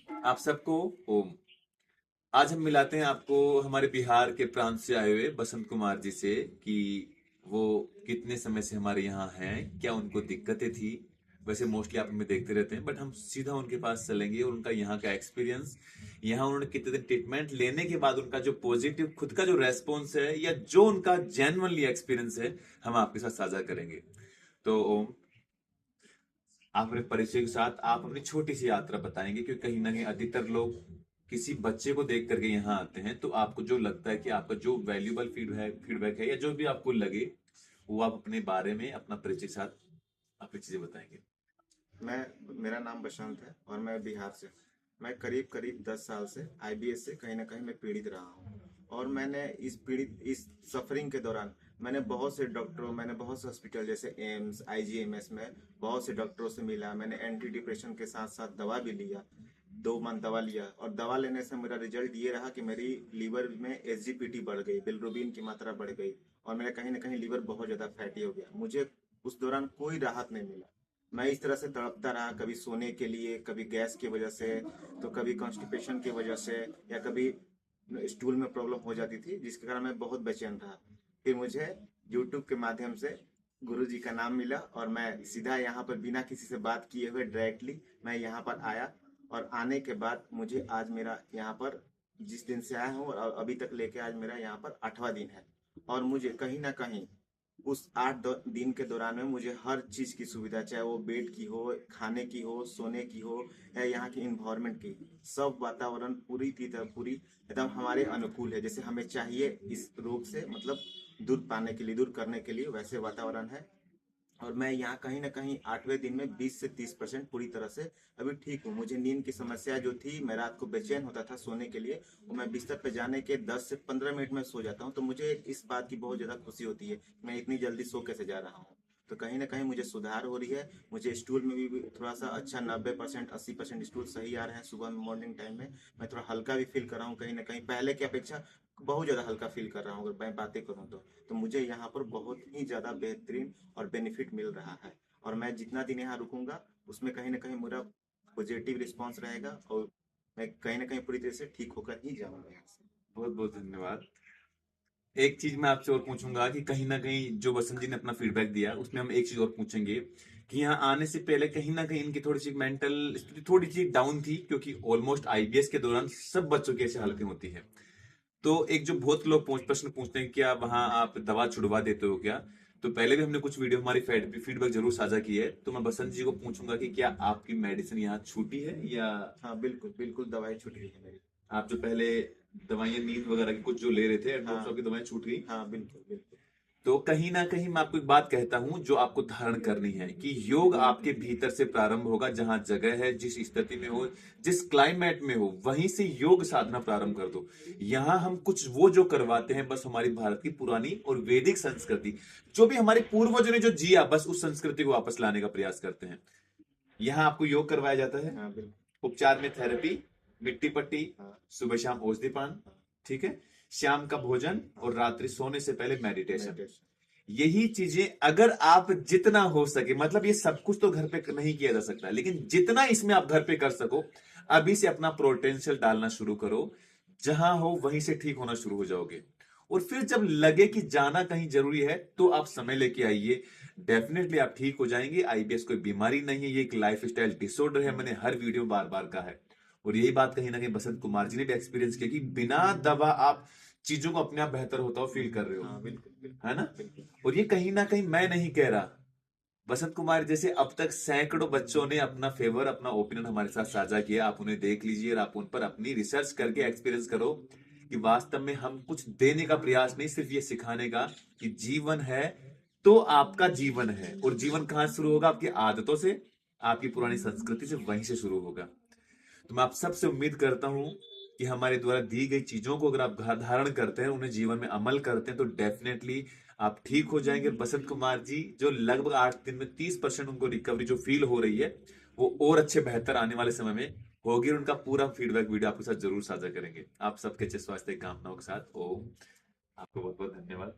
आप सबको ओम। आज हम मिलाते हैं आपको हमारे बिहार के प्रांत से आए हुए बसंत कुमार जी से कि वो कितने समय से हमारे यहाँ हैं, क्या उनको दिक्कतें थी। वैसे मोस्टली आप हमें देखते रहते हैं, बट हम सीधा उनके पास चलेंगे और उनका यहाँ का एक्सपीरियंस, यहाँ उन्होंने कितने दिन ट्रीटमेंट लेने के बाद उनका जो पॉजिटिव खुद का जो रेस्पॉन्स है या जो उनका जेन्युइनली एक्सपीरियंस है, हम आपके साथ साझा करेंगे। तो ओम, आप अपने परिचय के साथ आप अपनी छोटी सी यात्रा बताएंगे, क्योंकि कहीं ना कहीं अधिकतर लोग किसी बच्चे को देख करके यहाँ आते हैं, तो आपको जो लगता है कि आपका जो वैल्यूबल फीडबैक है या जो भी आपको लगे, वो आप अपने बारे में अपना परिचय के साथ अपनी चीजें बताएंगे। मैं मेरा नाम बसंत है और मैं बिहार से। मैं करीब करीब 10 साल से आईबीएस से कहीं ना कहीं मैं पीड़ित रहा हूँ। और मैंने इस सफरिंग के दौरान मैंने बहुत से हॉस्पिटल जैसे एम्स आईजीएमएस में बहुत से डॉक्टरों से मिला। मैंने एंटी डिप्रेशन के साथ साथ दवा भी लिया। 2 मंथ दवा लिया और दवा लेने से मेरा रिजल्ट ये रहा कि मेरी लीवर में एसजीपीटी बढ़ गई, बिलिरुबिन की मात्रा बढ़ गई और मेरा कहीं ना कहीं लीवर बहुत ज्यादा फैटी हो गया। मुझे उस दौरान कोई राहत नहीं मिला। मैं इस तरह से तड़पता रहा, कभी सोने के लिए, कभी गैस की वजह से, तो कभी कॉन्स्टिपेशन की वजह से, या कभी स्टूल में प्रॉब्लम हो जाती थी जिसके कारण मैं बहुत बेचैन रहा। फिर मुझे यूट्यूब के माध्यम से गुरु जी का नाम मिला और मैं सीधा यहाँ पर बिना किसी से बात किए हुए डायरेक्टली मैं यहाँ पर आया। और आने के बाद मुझे आज मेरा यहाँ पर जिस दिन से आया हूँ और अभी तक लेके आज मेरा यहाँ पर 8वां दिन है। और मुझे कहीं ना कहीं उस 8 दिन के दौरान में मुझे हर चीज की सुविधा, चाहे वो बेड की हो, खाने की हो, सोने की हो, या यहाँ की इन्वायरमेंट की, सब वातावरण पूरी एकदम हमारे अनुकूल है, जैसे हमें चाहिए इस रोग से मतलब दूर करने के लिए वैसे वातावरण है। और मैं यहाँ कहीं ना कहीं 8वें दिन में 20 से 30% पूरी तरह से अभी ठीक हूँ। मुझे नींद की समस्या जो थी, मैं रात को बेचैन होता था सोने के लिए, वो मैं बिस्तर पे जाने के 10 से 15 मिनट में सो जाता हूँ। तो मुझे इस बात की बहुत ज्यादा खुशी होती है कि मैं इतनी जल्दी सो कैसे जा रहा हूँ। तो कहीं ना कहीं मुझे सुधार हो रही है। मुझे स्टूल में भी थोड़ा सा अच्छा 90% 80% स्टूल सही आ रहे हैं। सुबह में मॉर्निंग टाइम में मैं थोड़ा हल्का भी फील कर रहा हूँ, कहीं ना कहीं पहले की अपेक्षा बहुत ज्यादा हल्का फील कर रहा हूँ अगर मैं बातें करूँ तो मुझे यहाँ पर बहुत ही ज्यादा बेहतरीन और बेनिफिट मिल रहा है। और मैं जितना दिन यहाँ रुकूंगा उसमें कहीं ना कहीं मेरा पॉजिटिव रिस्पांस रहेगा और मैं कहीं ना कहीं पूरी तरह से ठीक होकर ही जाऊंगा यहाँ से। बहुत बहुत धन्यवाद। एक चीज मैं आपसे और पूछूंगा कि कहीं ना कहीं जो वसंत जी ने अपना फीडबैक दिया, उसमें हम एक चीज और पूछेंगे कि यहाँ आने से पहले कहीं ना कहीं इनकी थोड़ी सी मेंटल स्थिति थोड़ी सी डाउन थी, क्योंकि ऑलमोस्ट आईबीएस के दौरान सब बच्चों की ऐसी हालतें होती है। तो एक जो बहुत लोग प्रश्न पूछते हैं, क्या वहां आप दवा छुड़वा देते हो क्या? तो पहले भी हमने कुछ वीडियो हमारी फीडबैक जरूर साझा की है, तो मैं बसंत जी को पूछूंगा कि क्या आपकी मेडिसिन यहाँ छूटी है, या हाँ बिल्कुल बिल्कुल, दवाई छूट गई है मेरी। आप जो पहले दवाइयाँ नींद वगैरह की कुछ जो ले रहे थे एडनोक्स, हाँ की दवाएं छूट गई? हाँ बिल्कुल बिल्कुल। तो कहीं ना कहीं मैं आपको एक बात कहता हूं जो आपको धारण करनी है, कि योग आपके भीतर से प्रारंभ होगा। जहां जगह है, जिस स्थिति में हो, जिस क्लाइमेट में हो, वहीं से योग साधना प्रारंभ कर दो। यहां हम कुछ वो जो करवाते हैं, बस हमारी भारत की पुरानी और वैदिक संस्कृति, जो भी हमारे पूर्वजों ने जो जिया, बस उस संस्कृति को वापस लाने का प्रयास करते हैं। यहाँ आपको योग करवाया जाता है। हाँ बिल्कुल। उपचार में थेरेपी, मिट्टी पट्टी, हाँ सुबह शाम औषधि पान, हाँ। ठीक है, शाम का भोजन, हाँ और रात्रि सोने से पहले मेडिटेशन। मेडिटेशन। यही चीजें अगर आप जितना हो सके, मतलब ये सब कुछ तो घर पे नहीं किया जा सकता, लेकिन जितना इसमें आप घर पे कर सको, अभी से अपना पोटेंशियल डालना शुरू करो। जहां हो वहीं से ठीक होना शुरू हो जाओगे। और फिर जब लगे कि जाना कहीं जरूरी है, तो आप समय लेके आइए। डेफिनेटली आप ठीक हो जाएंगे। आईबीएस कोई बीमारी नहीं है, ये एक लाइफ स्टाइल डिसऑर्डर है। मैंने हर वीडियो बार बार कहा है। और यही बात कहीं ना कहीं बसंत कुमार जी ने भी एक्सपीरियंस किया कि बिना दवा आप चीजों को अपने आप बेहतर होता हो फील कर रहे हो, हाँ बिल्कुल है बिल्कुल ना? बिल्कुल। और ये कहीं ना कहीं मैं नहीं कह रहा, बसंत कुमार जैसे अब तक सैकड़ों बच्चों ने अपना फेवर, अपना ओपिनियन हमारे साथ साझा किया। आप उन्हें देख लीजिए और आप उन पर अपनी रिसर्च करके एक्सपीरियंस करो कि वास्तव में हम कुछ देने का प्रयास नहीं, सिर्फ ये सिखाने का कि जीवन है तो आपका जीवन है। और जीवन कहां से शुरू होगा? आपकी आदतों से, आपकी पुरानी संस्कृति से, वहीं से शुरू होगा। तो मैं आप सबसे उम्मीद करता हूं कि हमारे द्वारा दी गई चीजों को अगर आप धारण करते हैं, उन्हें जीवन में अमल करते हैं, तो डेफिनेटली आप ठीक हो जाएंगे। बसंत कुमार जी जो लगभग 8 दिन में 30% उनको रिकवरी जो फील हो रही है, वो और अच्छे बेहतर आने वाले समय में होगी। और उनका पूरा फीडबैक वीडियो आपके साथ जरूर साझा करेंगे। आप सबके अच्छे स्वास्थ्य की कामनाओं के साथ ओम। आपको बहुत बहुत धन्यवाद।